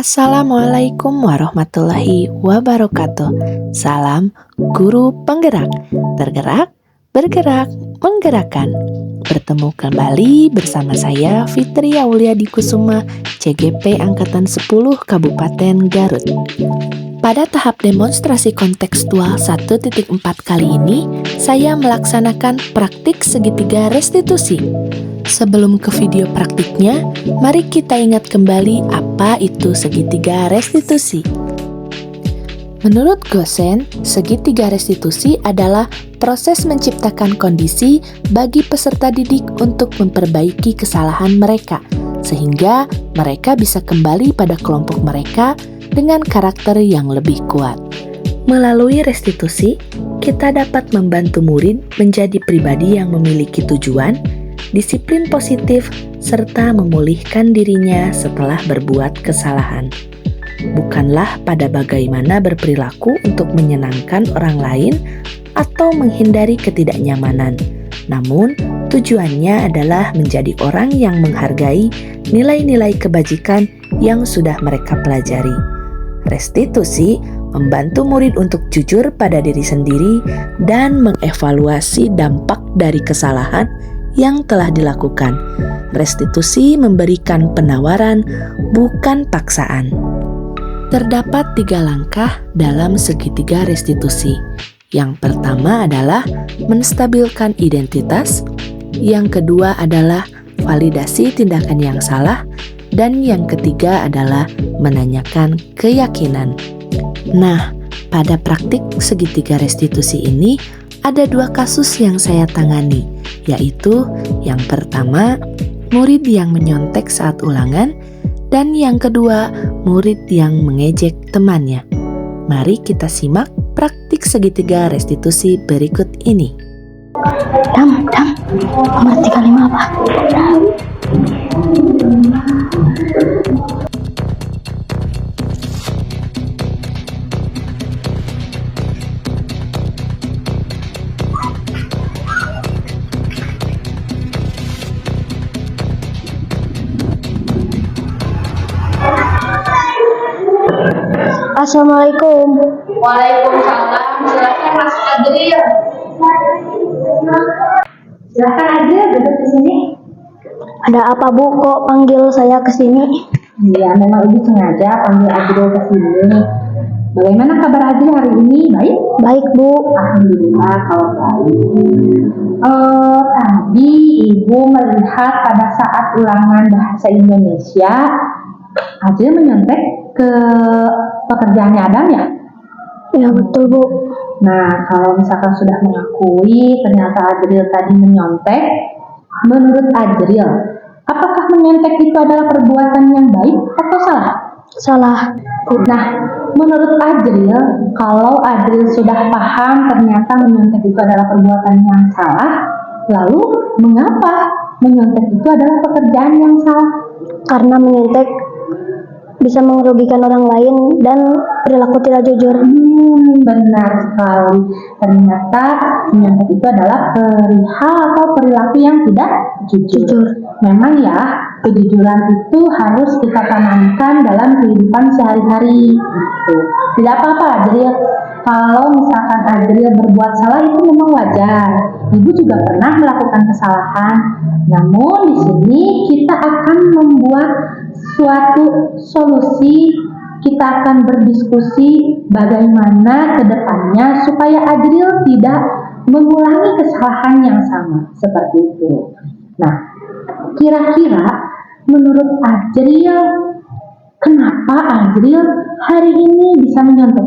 Assalamualaikum warahmatullahi wabarakatuh. Salam guru penggerak, tergerak, bergerak, menggerakkan. Bertemu kembali bersama saya Fitri Auliadi Kusuma, CGP Angkatan 10 Kabupaten Garut. Pada tahap demonstrasi kontekstual 1.4 kali ini, saya melaksanakan praktik segitiga restitusi. Sebelum ke video praktiknya, mari kita ingat kembali apa itu segitiga restitusi. Menurut Gosen, segitiga restitusi adalah proses menciptakan kondisi bagi peserta didik untuk memperbaiki kesalahan mereka, sehingga mereka bisa kembali pada kelompok mereka dengan karakter yang lebih kuat. Melalui restitusi, kita dapat membantu murid menjadi pribadi yang memiliki tujuan, disiplin positif, serta memulihkan dirinya setelah berbuat kesalahan. Bukanlah pada bagaimana berperilaku untuk menyenangkan orang lain atau menghindari ketidaknyamanan, namun tujuannya adalah menjadi orang yang menghargai nilai-nilai kebajikan yang sudah mereka pelajari. Restitusi membantu murid untuk jujur pada diri sendiri dan mengevaluasi dampak dari kesalahan yang telah dilakukan. Restitusi memberikan penawaran, bukan paksaan. Terdapat 3 langkah dalam segitiga restitusi. Yang pertama adalah menstabilkan identitas, yang kedua adalah validasi tindakan yang salah, dan yang ketiga adalah menanyakan keyakinan. Nah, pada praktik segitiga restitusi ini ada 2 kasus yang saya tangani, yaitu yang pertama, murid yang menyontek saat ulangan, dan yang kedua, murid yang mengejek temannya. Mari kita simak praktik segitiga restitusi berikut ini. Dam, mengerti kalimat apa? Assalamualaikum. Waalaikumsalam. Silakan Mas Adril. Silakan Adril duduk di sini. Ada apa Bu? Kok panggil saya ke sini? Iya, memang Ibu sengaja panggil Adril ke sini. Bagaimana kabar Adril hari ini? Baik? Baik Bu. Alhamdulillah kalau baik. Tadi Ibu melihat pada saat ulangan bahasa Indonesia, Adril menyontek ke pekerjaannya Adam ya? Ya betul Bu. Nah, kalau misalkan sudah mengakui ternyata Adril tadi menyontek, menurut Adril, apakah menyontek itu adalah perbuatan yang baik atau salah? Salah. Nah, menurut Adril, kalau Adril sudah paham ternyata menyontek itu adalah perbuatan yang salah, lalu mengapa menyontek itu adalah pekerjaan yang salah? Karena menyontek bisa merugikan orang lain dan perilaku tidak jujur. Benar sekali. Ternyata menyontek itu adalah perihal atau perilaku yang tidak jujur. Memang ya, kejujuran itu harus kita tanamkan dalam kehidupan sehari-hari. Gitu. Tidak apa-apa Adril, kalau misalkan Adril berbuat salah itu memang wajar. Ibu juga pernah melakukan kesalahan. Namun di sini kita akan membuat suatu solusi, kita akan berdiskusi bagaimana ke depannya supaya Adril tidak mengulangi kesalahan yang sama seperti itu. Nah, kira-kira menurut Adril, kenapa Adril hari ini bisa menyontek?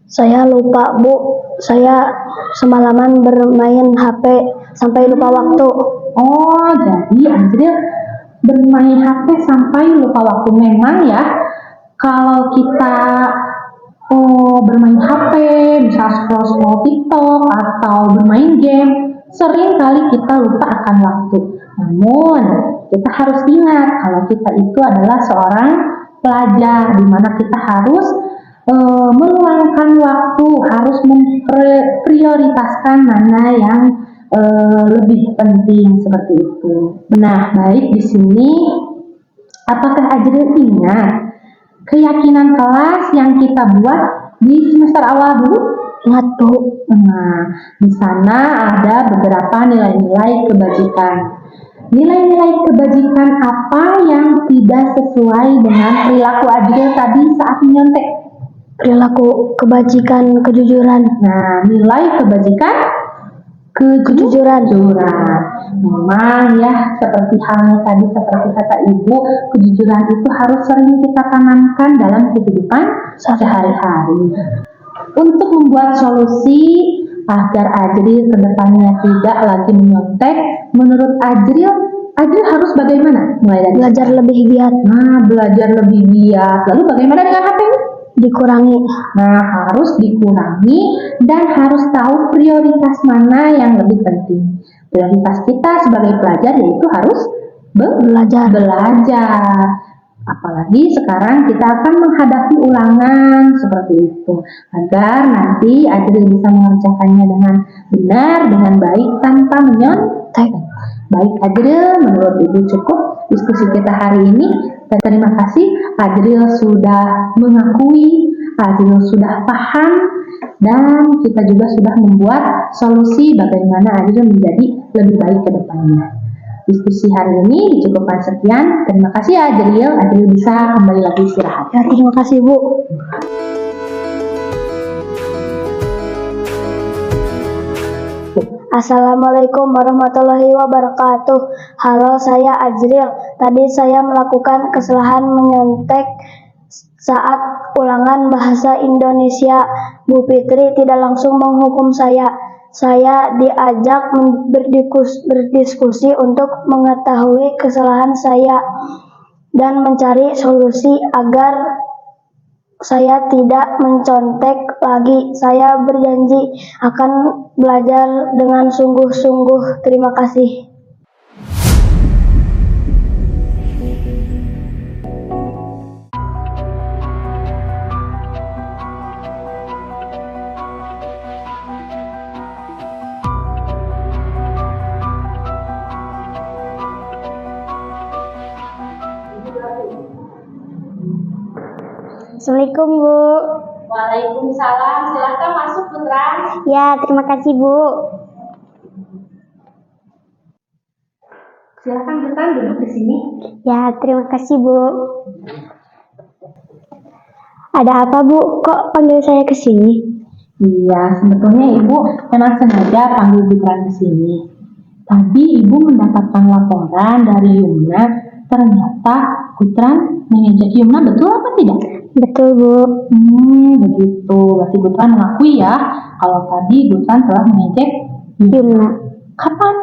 Saya lupa Bu. Saya semalaman bermain HP sampai lupa waktu. Oh, jadi Adril bermain HP sampai lupa waktu. Memang ya, kalau kita bermain HP, misal scroll TikTok atau bermain game, sering kali kita lupa akan waktu. Namun, kita harus ingat kalau kita itu adalah seorang pelajar, di mana kita harus meluangkan waktu, harus memprioritaskan mana yang lebih penting seperti itu. Nah, baik di sini, apakah Adril ingat keyakinan kelas yang kita buat di semester awal dulu? Ingat Bu. Nah, di sana ada beberapa nilai-nilai kebajikan. Nilai-nilai kebajikan apa yang tidak sesuai dengan perilaku Adril tadi saat menyontek? Perilaku kebajikan, kejujuran. Nah, nilai kebajikan Kejujuran. Memang ya, seperti halnya tadi, seperti kata Ibu, kejujuran itu harus sering kita tanamkan dalam kehidupan sehari-hari. Untuk membuat solusi agar Adril kedepannya tidak lagi menyontek, menurut Adril harus bagaimana? Mulai dari Belajar lebih giat. Nah, belajar lebih giat. Lalu bagaimana dengan HP ini? Dikurangi. Nah, harus dikurangi dan harus tahu prioritas mana yang lebih penting. Prioritas kita sebagai pelajar yaitu harus belajar. Apalagi sekarang kita akan menghadapi ulangan seperti itu. Agar nanti Adril bisa mengerjakannya dengan benar, dengan baik, tanpa menyontek. Baik Adril, menurut Ibu cukup diskusi kita hari ini. Dan terima kasih, Adril sudah mengakui, Adril sudah paham, dan kita juga sudah membuat solusi bagaimana Adril menjadi lebih baik ke depannya. Diskusi hari ini dicukupkan sekian. Terima kasih Adril. Adril bisa kembali lagi istirahat. Ya, terima kasih Bu. Assalamualaikum warahmatullahi wabarakatuh. Halo, saya Azril. Tadi saya melakukan kesalahan menyontek saat ulangan bahasa Indonesia. Bu Fitri tidak langsung menghukum saya. Saya diajak berdiskusi untuk mengetahui kesalahan saya dan mencari solusi agar saya tidak mencontek lagi. Saya berjanji akan belajar dengan sungguh-sungguh. Terima kasih. Assalamualaikum Bu. Waalaikumsalam. Silakan masuk Putra. Ya, terima kasih Bu. Silakan Putra duduk di sini. Ya, terima kasih Bu. Ada apa Bu? Kok panggil saya ke sini? Iya, sebetulnya Ibu memang sengaja panggil Gutran ke sini. Tadi Ibu mendapatkan laporan dari Yumna, ternyata Gutran mengejek Yumna, betul apa tidak? Betul Bu. Begitu. Berarti Gutran mengakui ya kalau tadi Gutran telah mengejek Yumna. Kapan?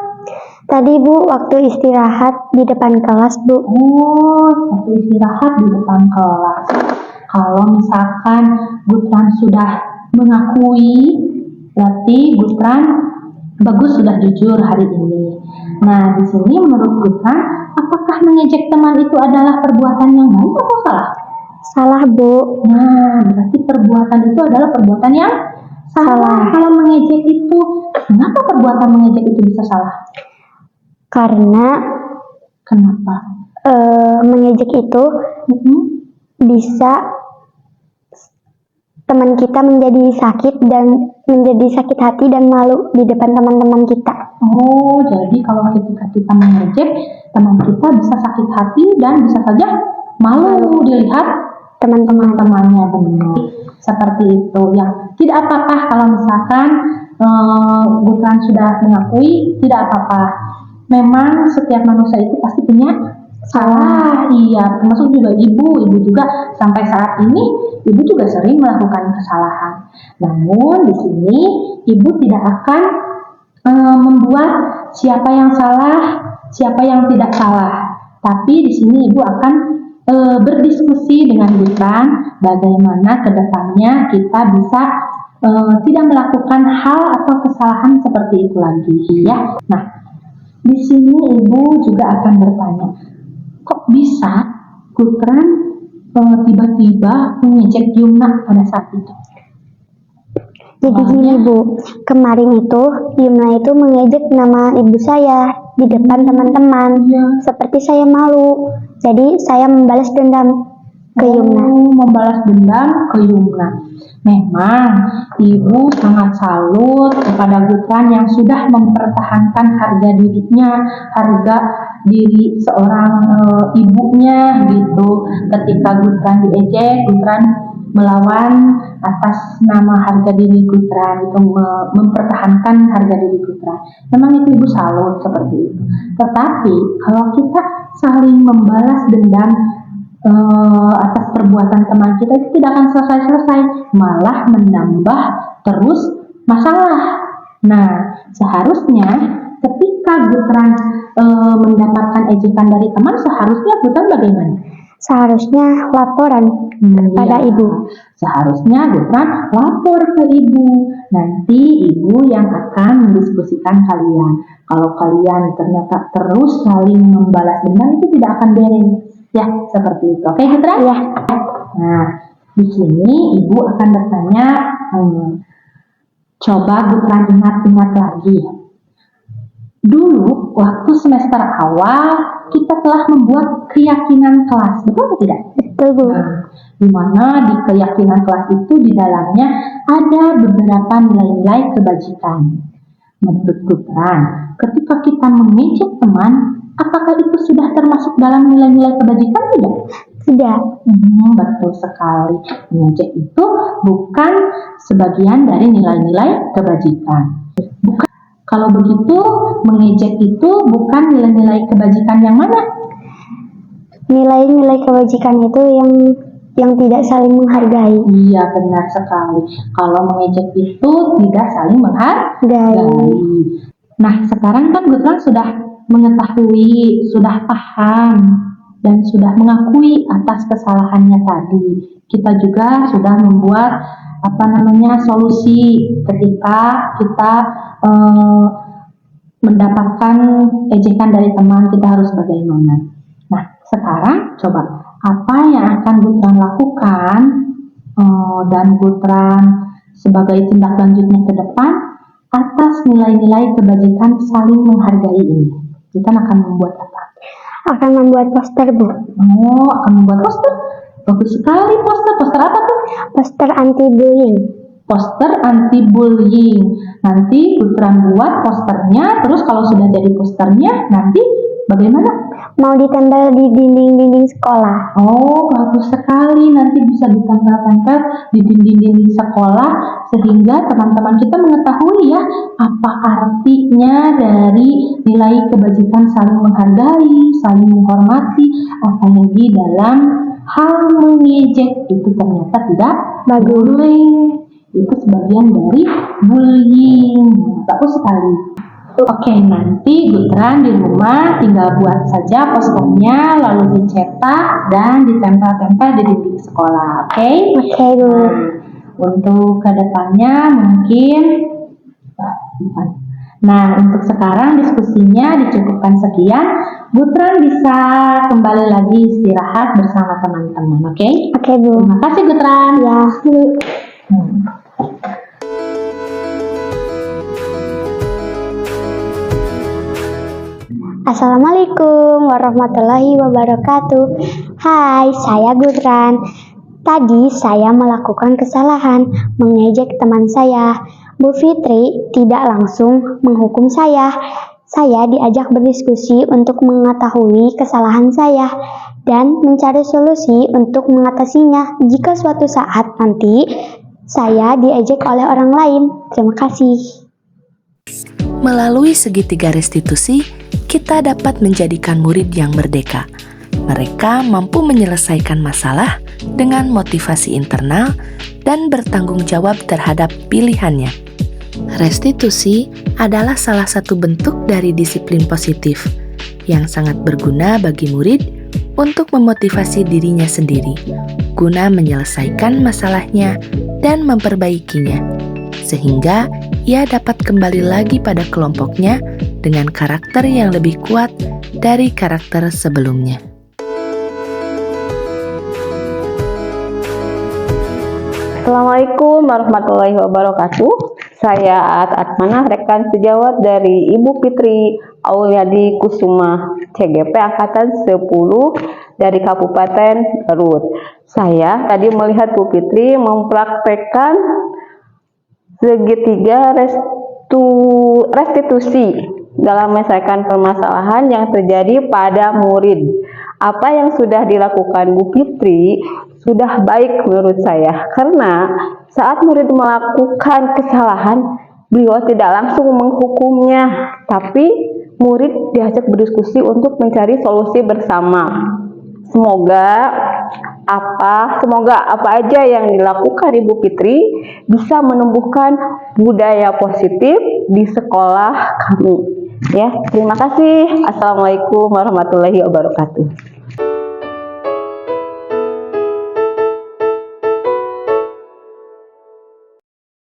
Tadi Bu, waktu istirahat di depan kelas Bu. Oh, waktu istirahat di depan kelas. Kalau misalkan Gutran sudah mengakui, berarti Gutran bagus, sudah jujur hari ini. Nah, di sini menurut Gutran, apakah mengejek teman itu adalah perbuatan yang baik atau salah? Salah Bu. Nah, berarti perbuatan itu adalah perbuatan yang salah. Kalau mengejek itu, kenapa perbuatan mengejek itu bisa salah? Karena Kenapa? mengejek itu bisa teman kita menjadi sakit hati dan malu di depan teman-teman kita. Oh, jadi kalau ketika kita mengejek, teman kita bisa sakit hati dan bisa saja malu dilihat teman-temannya. Benar. Seperti itu. Ya, tidak apa-apa kalau misalkan Gutran sudah mengakui, tidak apa-apa. Memang setiap manusia itu pasti punya salah. Iya, termasuk juga ibu juga sampai saat ini ibu juga sering melakukan kesalahan. Namun di sini ibu tidak akan membuat siapa yang salah, siapa yang tidak salah. Tapi di sini ibu akan berdiskusi dengan Gutran bagaimana kedepannya kita bisa tidak melakukan hal atau kesalahan seperti itu lagi, ya. Nah, di sini ibu juga akan bertanya, kok bisa Gutran tiba-tiba mengejek Yumna pada saat itu? Jadi gini Bu, kemarin itu Yumna itu mengejek nama ibu saya di depan teman-teman. Seperti saya malu, jadi saya membalas dendam. ke Yumna. Membalas dendam ke Yumna. Memang ibu sangat salut kepada Gutran yang sudah mempertahankan harga dirinya, harga diri seorang ibunya gitu. Ketika Gutran diejek, Gutran melawan atas nama harga diri Gutran, itu mempertahankan harga diri Gutran. Memang itu ibu salut seperti itu. Tetapi kalau kita saling membalas dendam atas perbuatan teman kita, itu tidak akan selesai-selesai, malah menambah terus masalah. Nah, seharusnya ketika Gutran mendapatkan ejekan dari teman, seharusnya Gutran bagaimana? Seharusnya laporan kepada ibu. Seharusnya Gutran lapor ke ibu. Nanti ibu yang akan mendiskusikan kalian. Kalau kalian ternyata terus saling membalas dendam, itu tidak akan beres. Ya, seperti itu. Oke, Gutran? Ya. Nah, di sini ibu akan bertanya, coba Gutran ingat-ingat lagi. Dulu, waktu semester awal, kita telah membuat keyakinan kelas, betul atau tidak? Betul, Bu. Nah, di mana di keyakinan kelas itu di dalamnya ada beberapa nilai-nilai kebajikan. Menurut Gutran, ketika kita mengejek teman, apakah itu sudah termasuk dalam nilai-nilai kebajikan tidak? Tidak. Betul sekali. Mengejek itu bukan sebagian dari nilai-nilai kebajikan. Bukan. Kalau begitu, mengejek itu bukan nilai-nilai kebajikan yang mana? Nilai-nilai kebajikan itu yang tidak saling menghargai. Iya, benar sekali. Kalau mengejek itu tidak saling menghargai. Nah, sekarang kan Gutran sudah mengetahui, sudah paham, dan sudah mengakui atas kesalahannya tadi. Kita juga sudah membuat solusi ketika kita mendapatkan ejekan dari teman, kita harus bagaimana. Nah, sekarang coba apa yang akan Gutran lakukan dan Gutran sebagai tindak lanjutnya ke depan atas nilai-nilai kebajikan saling menghargai ini. Kita akan membuat apa? Akan membuat poster, Bu. Akan membuat poster? Bagus sekali poster. Poster apa tuh? Poster anti-bullying. Poster anti-bullying. Nanti Gutran buat posternya, terus kalau sudah jadi posternya, nanti bagaimana? Mau ditempel di dinding-dinding sekolah. Oh, bagus sekali. Nanti bisa ditempel-tempel di dinding-dinding sekolah sehingga teman-teman kita mengetahui ya apa artinya dari nilai kebajikan saling menghargai, saling menghormati, apalagi dalam hal mengejek itu ternyata tidak boleh. Itu sebagian dari bullying. Bagus sekali. Oke, nanti Gutran di rumah tinggal buat saja posternya, lalu dicetak dan ditempel-tempel di dinding sekolah. Oke? Oke, Bu. Untuk kedepannya mungkin, nah untuk sekarang diskusinya dicukupkan sekian. Gutran bisa kembali lagi istirahat bersama teman-teman. Oke? Oke, Bu. Terima kasih Gutran. Ya, Bu. Assalamualaikum warahmatullahi wabarakatuh. Hai, saya Gutran. Tadi saya melakukan kesalahan mengejek teman saya. Bu Fitri tidak langsung menghukum saya. Saya diajak berdiskusi untuk mengetahui kesalahan saya dan mencari solusi untuk mengatasinya jika suatu saat nanti saya diejek oleh orang lain. Terima kasih. Melalui segitiga restitusi, kita dapat menjadikan murid yang merdeka. Mereka mampu menyelesaikan masalah dengan motivasi internal dan bertanggung jawab terhadap pilihannya. Restitusi adalah salah satu bentuk dari disiplin positif yang sangat berguna bagi murid untuk memotivasi dirinya sendiri, guna menyelesaikan masalahnya dan memperbaikinya, sehingga ia dapat kembali lagi pada kelompoknya dengan karakter yang lebih kuat dari karakter sebelumnya. Assalamualaikum warahmatullahi wabarakatuh. Saya Atmanah, rekan sejawat dari Ibu Fitri Auliadi Kusuma, CGP Angkatan 10 dari Kabupaten Garut. Saya tadi melihat Bu Fitri mempraktekkan segitiga restitusi dalam menyelesaikan permasalahan yang terjadi pada murid. Apa yang sudah dilakukan Bu Fitri sudah baik menurut saya, karena saat murid melakukan kesalahan, beliau tidak langsung menghukumnya, tapi murid diajak berdiskusi untuk mencari solusi bersama. Semoga apa aja yang dilakukan Ibu Fitri bisa menumbuhkan budaya positif di sekolah kami. Ya, terima kasih. Assalamualaikum warahmatullahi wabarakatuh.